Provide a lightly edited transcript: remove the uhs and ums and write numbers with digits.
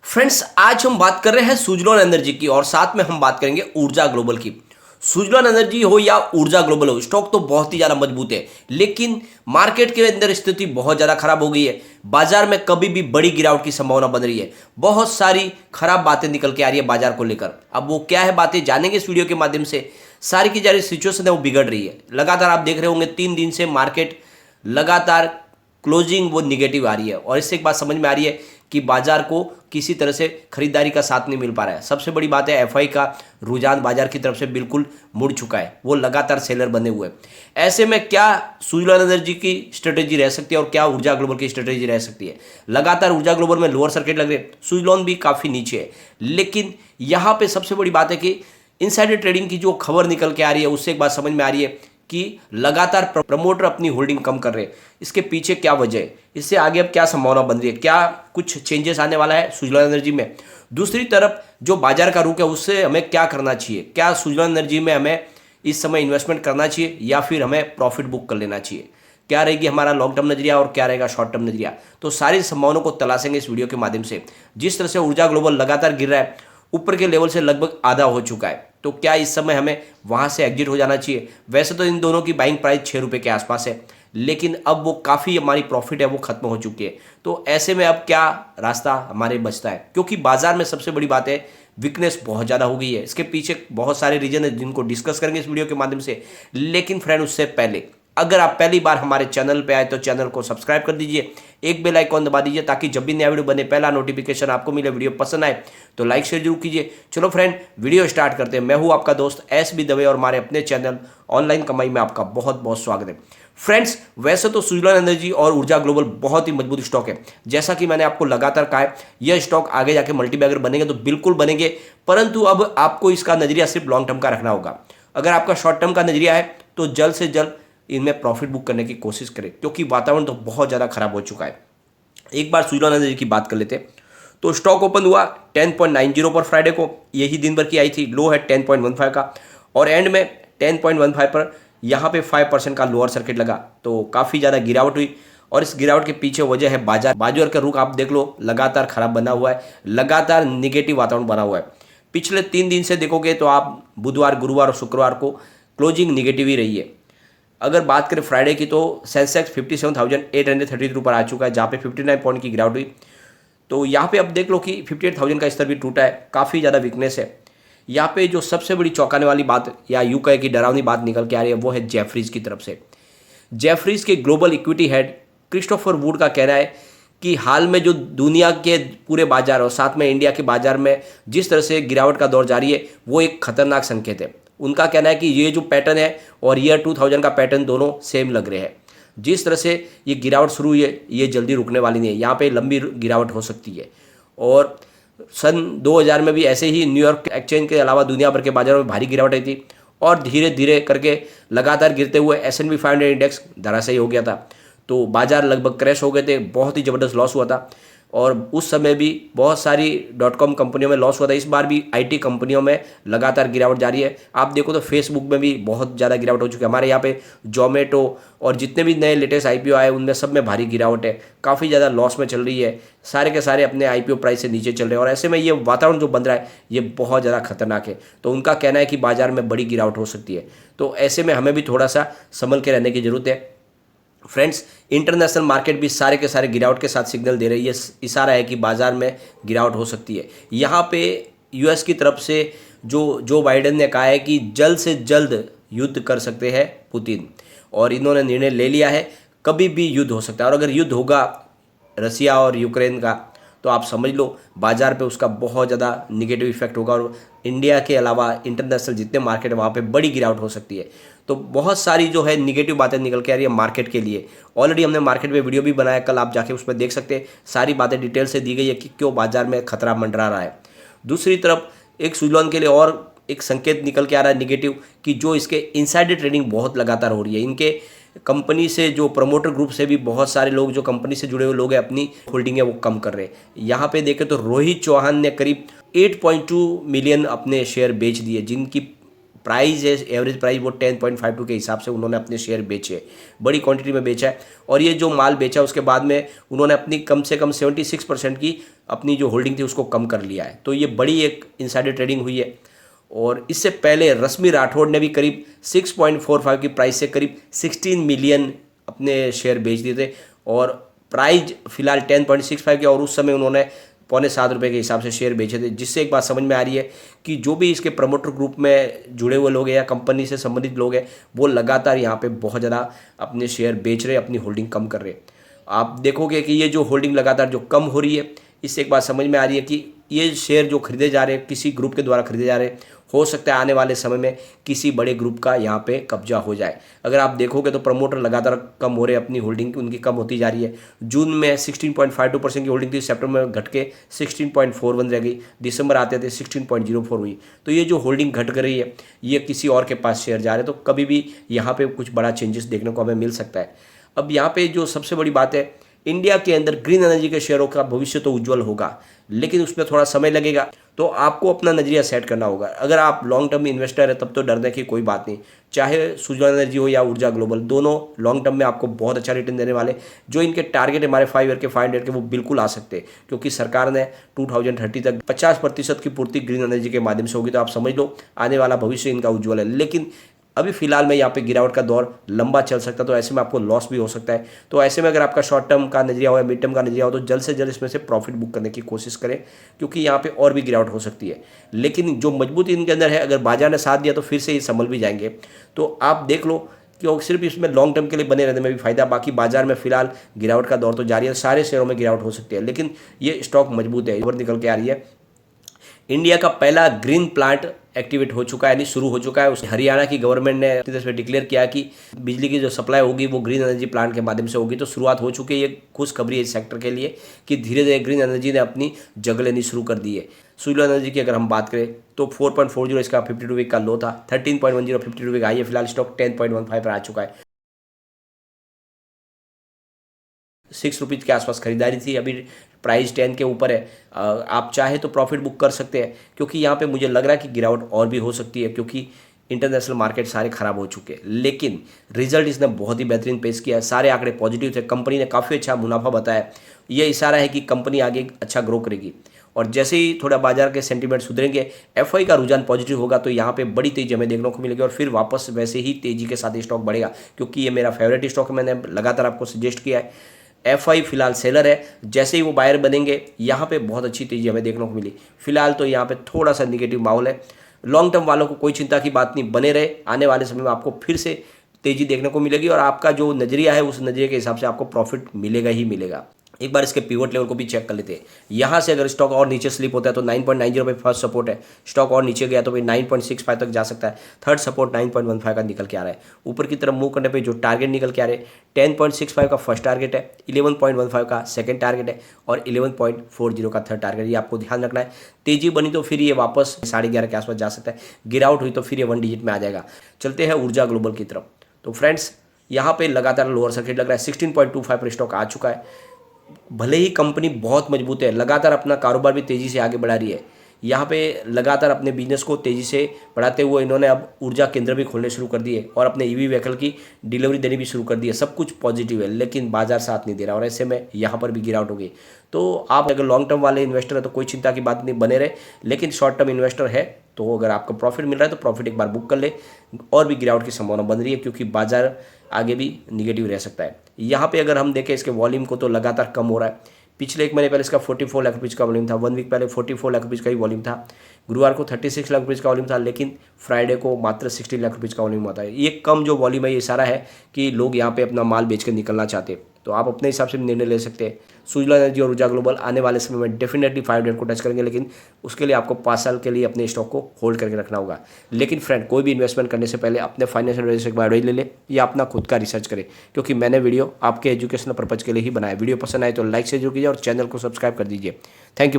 Friends, आज हम बात कर रहे हैं सुजलॉन एनर्जी की और साथ में हम बात करेंगे ऊर्जा ग्लोबल की। सुजलॉन एनर्जी हो या ऊर्जा ग्लोबल हो, स्टॉक तो बहुत ही ज़्यादा मजबूत है, लेकिन मार्केट के अंदर स्थिति बहुत ज़्यादा खराब हो गई है। बाजार में कभी भी बड़ी गिरावट की संभावना बन रही है। बहुत सारी खराब बातें निकल के आ रही है बाजार को लेकर। अब वो क्या है बातें जानेंगे इस वीडियो के माध्यम से। सारी की सारी सिचुएशन है वो बिगड़ रही है। लगातार आप देख रहे होंगे 3 दिन से मार्केट लगातार क्लोजिंग वो निगेटिव आ रही है और इससे एक बात समझ में आ रही है कि बाजार को किसी तरह से खरीदारी का साथ नहीं मिल पा रहा है। सबसे बड़ी बात है एफआई का रुझान बाजार की तरफ से बिल्कुल मुड़ चुका है, वो लगातार सेलर बने हुए हैं। ऐसे में क्या सुजलॉन एनर्जी की स्ट्रेटेजी रह सकती है और क्या ऊर्जा ग्लोबल की स्ट्रेटेजी रह सकती है। लगातार ऊर्जा ग्लोबल में लोअर सर्किट लग रहे हैं, सुजलॉन भी काफ़ी नीचे है, लेकिन यहाँ पे सबसे बड़ी बात है कि इनसाइडर ट्रेडिंग की जो खबर निकल के आ रही है उससे एक बात समझ में आ रही है कि लगातार प्रमोटर अपनी होल्डिंग कम कर रहे हैं। इसके पीछे क्या वजह है, इससे आगे अब क्या संभावना बन रही है, क्या कुछ चेंजेस आने वाला है सुजलॉन एनर्जी में। दूसरी तरफ जो बाजार का रुख है उससे हमें क्या करना चाहिए, क्या सुजलॉन एनर्जी में हमें इस समय इन्वेस्टमेंट करना चाहिए या फिर हमें प्रॉफिट बुक कर लेना चाहिए, क्या रहेगी हमारा लॉन्ग टर्म नजरिया और क्या रहेगा शॉर्ट टर्म नजरिया। तो सारी संभावनाओं को तलाशेंगे इस वीडियो के माध्यम से। जिस तरह से ऊर्जा ग्लोबल लगातार गिर रहा है, ऊपर के लेवल से लगभग आधा हो चुका है, तो क्या इस समय हमें वहां से एग्जिट हो जाना चाहिए। वैसे तो इन दोनों की बाइंग प्राइस 6 रुपये के आसपास है, लेकिन अब वो काफ़ी हमारी प्रॉफिट है वो खत्म हो चुकी है। तो ऐसे में अब क्या रास्ता हमारे बचता है, क्योंकि बाजार में सबसे बड़ी बात है वीकनेस बहुत ज़्यादा हो गई है। इसके पीछे बहुत सारे रीजन है जिनको डिस्कस करेंगे इस वीडियो के माध्यम से। लेकिन फ्रेंड, उससे पहले अगर आप पहली बार हमारे चैनल पे आए तो चैनल को सब्सक्राइब कर दीजिए, एक बेल आइकॉन दबा दीजिए ताकि जब भी नया वीडियो बने पहला नोटिफिकेशन आपको मिले। वीडियो पसंद आए तो लाइक शेयर जरूर कीजिए। चलो फ्रेंड, वीडियो स्टार्ट करते हैं। मैं हूं आपका दोस्त एस बी दवे और हमारे अपने चैनल ऑनलाइन कमाई में आपका बहुत बहुत स्वागत है। फ्रेंड्स, वैसे तो सुजलॉन एनर्जी और ऊर्जा ग्लोबल बहुत ही मजबूत स्टॉक है। जैसा कि मैंने आपको लगातार कहा है, यह स्टॉक आगे जाके मल्टीबैगर बनेंगे तो बिल्कुल बनेंगे, परंतु अब आपको इसका नजरिया सिर्फ लॉन्ग टर्म का रखना होगा। अगर आपका शॉर्ट टर्म का नजरिया है तो जल्द से जल्द इनमें प्रॉफिट बुक करने की कोशिश करें, क्योंकि वातावरण तो बहुत ज़्यादा खराब हो चुका है। एक बार सुजलॉन एनर्जी की बात कर लेते हैं तो स्टॉक ओपन हुआ 10.90 पर फ्राइडे को, यही दिन भर की आई थी। लो है 10.15 का और एंड में 10.15 पर यहाँ पे 5% का लोअर सर्किट लगा, तो काफ़ी ज़्यादा गिरावट हुई। और इस गिरावट के पीछे वजह है बाजार का रुख आप देख लो, लगातार खराब बना हुआ है, लगातार निगेटिव वातावरण बना हुआ है। पिछले 3 दिन से देखोगे तो आप बुधवार, गुरुवार और शुक्रवार को क्लोजिंग निगेटिव ही रही है। अगर बात करें फ्राइडे की तो सेंसेक्स 57,833 पर आ चुका है, जहाँ पे 59 पॉइंट की गिरावट हुई। तो यहाँ पे अब देख लो कि 58,000 का स्तर भी टूटा है, काफ़ी ज़्यादा वीकनेस है। यहाँ पे जो सबसे बड़ी चौंकाने वाली बात या यूं कहे कि डरावनी बात निकल के आ रही है वो है जेफरीज की तरफ से। जेफरीज के global equity head Christopher would का कहना है कि हाल में जो दुनिया के पूरे बाजार और साथ में इंडिया के बाजार में जिस तरह से गिरावट का दौर जारी है वो एक खतरनाक संकेत है। उनका कहना है कि ये जो पैटर्न है और ईयर 2000 का पैटर्न दोनों सेम लग रहे हैं। जिस तरह से ये गिरावट शुरू हुई है ये जल्दी रुकने वाली नहीं है, यहाँ पे लंबी गिरावट हो सकती है। और सन 2000 में भी ऐसे ही न्यूयॉर्क एक्सचेंज के अलावा दुनिया भर के बाजारों में भारी गिरावट आई थी और धीरे धीरे करके लगातार गिरते हुए S&P 500 इंडेक्स धराशायी हो गया था, तो बाजार लगभग क्रैश हो गए थे, बहुत ही ज़बरदस्त लॉस हुआ था। और उस समय भी बहुत सारी .com कंपनियों में लॉस हुआ था। इस बार भी IT कंपनियों में लगातार गिरावट जारी है। आप देखो तो फेसबुक में भी बहुत ज़्यादा गिरावट हो चुकी है। हमारे यहाँ पे जोमेटो और जितने भी नए लेटेस्ट IPO आए उनमें सब में भारी गिरावट है, काफ़ी ज़्यादा लॉस में चल रही है। सारे के सारे अपने IPO प्राइस से नीचे चल रहे हैं और ऐसे में ये वातावरण जो बन रहा है ये बहुत ज़्यादा खतरनाक है। तो उनका कहना है कि बाजार में बड़ी गिरावट हो सकती है, तो ऐसे में हमें भी थोड़ा सा संभल के रहने की ज़रूरत है। फ्रेंड्स, इंटरनेशनल मार्केट भी सारे के सारे गिरावट के साथ सिग्नल दे रही है, इशारा है कि बाजार में गिरावट हो सकती है। यहाँ पे US की तरफ से जो बाइडेन ने कहा है कि जल्द से जल्द युद्ध कर सकते हैं पुतिन, और इन्होंने निर्णय ले लिया है कभी भी युद्ध हो सकता है। और अगर युद्ध होगा रसिया और यूक्रेन का तो आप समझ लो बाजार पे उसका बहुत ज़्यादा निगेटिव इफेक्ट होगा और इंडिया के अलावा इंटरनेशनल जितने मार्केट है वहाँ पे बड़ी गिरावट हो सकती है। तो बहुत सारी जो है निगेटिव बातें निकल के आ रही है मार्केट के लिए। ऑलरेडी हमने मार्केट में वीडियो भी बनाया, कल आप जाके उसमें देख सकते हैं। सारी बातें डिटेल से दी गई है कि क्यों बाजार में खतरा मंडरा रहा है। दूसरी तरफ एक सुजलॉन के लिए और एक संकेत निकल के आ रहा है निगेटिव, कि जो इसके इनसाइडर ट्रेडिंग बहुत लगातार हो रही है। इनके कंपनी से जो प्रमोटर ग्रुप से भी बहुत सारे लोग जो कंपनी से जुड़े हुए लोग हैं अपनी होल्डिंग है वो कम कर रहे हैं। यहाँ पे देखें तो रोहित चौहान ने करीब 8.2 मिलियन अपने शेयर बेच दिए, जिनकी प्राइस है, एवरेज प्राइस वो 10.52 के हिसाब से उन्होंने अपने शेयर बेचे, बड़ी क्वांटिटी में बेचा है। और ये जो माल बेचा उसके बाद में उन्होंने अपनी कम से कम 76% की अपनी जो होल्डिंग थी उसको कम कर लिया है। तो ये बड़ी एक इनसाइडर ट्रेडिंग हुई है। और इससे पहले रश्मि राठौड़ ने भी करीब 6.45 की प्राइस से करीब 16 मिलियन अपने शेयर बेच दिए थे, और प्राइस फिलहाल 10.65 की, और उस समय उन्होंने ₹6.25 के हिसाब से शेयर बेचे थे। जिससे एक बात समझ में आ रही है कि जो भी इसके प्रमोटर ग्रुप में जुड़े हुए लोग हैं या कंपनी से संबंधित लोग हैं, वो लगातार यहाँ पे बहुत ज़्यादा अपने शेयर बेच रहे हैं, अपनी होल्डिंग कम कर रहे हैं। आप देखोगे कि ये जो होल्डिंग लगातार जो कम हो रही है, इससे एक बात समझ में आ रही है कि ये शेयर जो खरीदे जा रहे हैं किसी ग्रुप के द्वारा खरीदे जा रहे हैं, हो सकता है आने वाले समय में किसी बड़े ग्रुप का यहाँ पे कब्जा हो जाए। अगर आप देखोगे तो प्रमोटर लगातार कम हो रहे हैं, अपनी होल्डिंग उनकी कम होती जा रही है। जून में 16.52% की होल्डिंग थी, सितंबर में घट के 16.41 रह गई, दिसंबर आते थे 16.04 हुई। तो ये जो होल्डिंग घट कर रही है, ये किसी और के पास शेयर जा रहे हैं, तो कभी भी यहाँ पे कुछ बड़ा चेंजेस देखने को हमें मिल सकता है। अब यहाँ पे जो सबसे बड़ी बात है, इंडिया के अंदर ग्रीन एनर्जी के शेयरों का भविष्य तो उज्जवल होगा, लेकिन उसमें थोड़ा समय लगेगा। तो आपको अपना नजरिया सेट करना होगा। अगर आप लॉन्ग टर्म इन्वेस्टर है तब तो डरने की कोई बात नहीं, चाहे सुजलान एनर्जी हो या ऊर्जा ग्लोबल, दोनों लॉन्ग टर्म में आपको बहुत अच्छा रिटर्न देने वाले। जो इनके टारगेट है हमारे 5 ईयर के 5 ईयर के, वो बिल्कुल आ सकते हैं, क्योंकि सरकार ने 2030 तक 50% की पूर्ति ग्रीन एनर्जी के माध्यम से होगी। तो आप समझ लो आने वाला भविष्य इनका उज्ज्वल है। लेकिन अभी फिलहाल में यहाँ पे गिरावट का दौर लंबा चल सकता है, तो ऐसे में आपको लॉस भी हो सकता है। तो ऐसे में अगर आपका शॉर्ट टर्म का नजरिया हो या मिड टर्म का नजरिया हो, तो जल्द से जल्द इसमें से प्रॉफिट बुक करने की कोशिश करें, क्योंकि यहाँ पे और भी गिरावट हो सकती है। लेकिन जो मजबूती इनके अंदर है, अगर बाजार ने साथ दिया तो फिर से ये संभल भी जाएंगे। तो आप देख लो कि सिर्फ इसमें लॉन्ग टर्म के लिए बने रहने में भी फायदा। बाकी बाजार में फिलहाल गिरावट का दौर तो जारी है, सारे शेयरों में गिरावट हो सकती है, लेकिन ये स्टॉक मजबूत है, ऊपर निकल के आ रही है। इंडिया का पहला ग्रीन प्लांट एक्टिवेट हो चुका है, यानी शुरू हो चुका है। उस हरियाणा की गवर्नमेंट ने अपनी तरफ से डिक्लेयर किया कि बिजली की जो सप्लाई होगी वो ग्रीन एनर्जी प्लांट के माध्यम से होगी। तो शुरुआत हो चुकी है, ये खुशखबरी है इस सेक्टर के लिए कि धीरे धीरे ग्रीन एनर्जी ने अपनी जगह लेनी शुरू कर दी है। सुजलान एनर्जी की अगर हम बात करें तो 4.40 इसका 52 वीक का लो था, 13.10 52 वीक आई है। फिलहाल स्टॉक 10.15 पर आ चुका है। ₹6 के आसपास खरीदारी थी, अभी प्राइस 10 के ऊपर है। आप चाहे तो प्रॉफिट बुक कर सकते हैं, क्योंकि यहाँ पे मुझे लग रहा है कि गिरावट और भी हो सकती है, क्योंकि इंटरनेशनल मार्केट सारे खराब हो चुके हैं। लेकिन रिजल्ट इसने बहुत ही बेहतरीन पेश किया है, सारे आंकड़े पॉजिटिव थे, कंपनी ने काफ़ी अच्छा मुनाफा बताया। ये इशारा है कि कंपनी आगे अच्छा ग्रो करेगी। और जैसे ही थोड़ा बाजार के सेंटीमेंट सुधरेंगे, एफआई का रुझान पॉजिटिव होगा, तो यहाँ पे बड़ी तेजी हमें देखने को मिलेगी और फिर वापस वैसे ही तेजी के साथ स्टॉक बढ़ेगा, क्योंकि ये मेरा फेवरेट स्टॉक है, मैंने लगातार आपको सजेस्ट किया है। एफआई फिलहाल सेलर है, जैसे ही वो बायर बनेंगे यहाँ पे बहुत अच्छी तेजी हमें देखने को मिली। फिलहाल तो यहाँ पे थोड़ा सा निगेटिव माहौल है। लॉन्ग टर्म वालों को कोई चिंता की बात नहीं, बने रहे, आने वाले समय में आपको फिर से तेजी देखने को मिलेगी, और आपका जो नजरिया है उस नजरिए के हिसाब से आपको प्रॉफिट मिलेगा ही मिलेगा। एक बार इसके पिवट लेवल को भी चेक कर लेते हैं। यहाँ से अगर स्टॉक और नीचे स्लिप होता है तो 9.90 पे फर्स्ट सपोर्ट है, स्टॉक और नीचे गया तो भाई 9.65 तक जा सकता है। थर्ड सपोर्ट 9.15 का निकल के आ रहा है। ऊपर की तरफ मूव करने पे जो टारगेट निकल के आ रहे हैं, 10.65 का फर्स्ट टारगेट है, 11.15 का सेकंड टारगेट है, और 11.40 का थर्ड टारगेट। ये आपको ध्यान रखना है। तेजी बनी तो फिर ये वापस 11:30 के आसपास जा सकता है, गिरावट हुई तो फिर ये 1 डिजिट में आ जाएगा। चलते हैं ऊर्जा ग्लोबल की तरफ। तो फ्रेंड्स यहाँ पे लगातार लोअर सर्किट लग रहा है, 16.25 पर स्टॉक आ चुका है। भले ही कंपनी बहुत मजबूत है, लगातार अपना कारोबार भी तेज़ी से आगे बढ़ा रही है। यहाँ पे लगातार अपने बिजनेस को तेज़ी से बढ़ाते हुए इन्होंने अब ऊर्जा केंद्र भी खोलने शुरू कर दिए और अपने ईवी व्हीकल की डिलीवरी देनी भी शुरू कर दी है। सब कुछ पॉजिटिव है, लेकिन बाजार साथ नहीं दे रहा, और ऐसे में यहाँ पर भी गिरावट हो गई। तो आप अगर लॉन्ग टर्म वाले इन्वेस्टर है तो कोई चिंता की बात नहीं, बने रहे। लेकिन शॉर्ट टर्म इन्वेस्टर है तो अगर आपको प्रॉफिट मिल रहा है तो प्रॉफिट एक बार बुक कर ले। और भी गिरावट की संभावना बन रही है, क्योंकि बाजार आगे भी निगेटिव रह सकता है। यहाँ पे अगर हम देखें इसके वॉल्यूम को तो लगातार कम हो रहा है। पिछले 1 महीने पहले इसका 44 लाख रुपीज़ का वॉल्यूम था, 1 वीक पहले 44 लाख रुपीज़ का ही वॉल्यूम था। गुरुवार को 36 लाख रुपीज़ का वॉल्यूम था, लेकिन फ्राइडे को मात्र 60 लाख रुपीज़ का वॉल्यूम होता है। ये कम जो वॉल्यूम है, ये इशारा है कि लोग यहाँ पे अपना माल बेच कर निकलना चाहते हैं। तो आप अपने हिसाब से निर्णय ले सकते हैं। सुजलान एनर्जी और ऊर्जा ग्लोबल आने वाले समय में डेफिनेटली 500 को टच करेंगे, लेकिन उसके लिए आपको 5 साल के लिए अपने स्टॉक को होल्ड करके रखना होगा। लेकिन फ्रेंड, कोई भी इन्वेस्टमेंट करने से पहले अपने फाइनेंशियल एडवाइजर से एक बार एडवाइस ले ले या अपना खुद का रिसर्च करें, क्योंकि मैंने वीडियो आपके एजुकेशनल पर्पज के लिए ही बनाया। वीडियो पसंद आए तो लाइक से जरूर कीजिए और चैनल को सब्सक्राइब कर दीजिए। Thank you.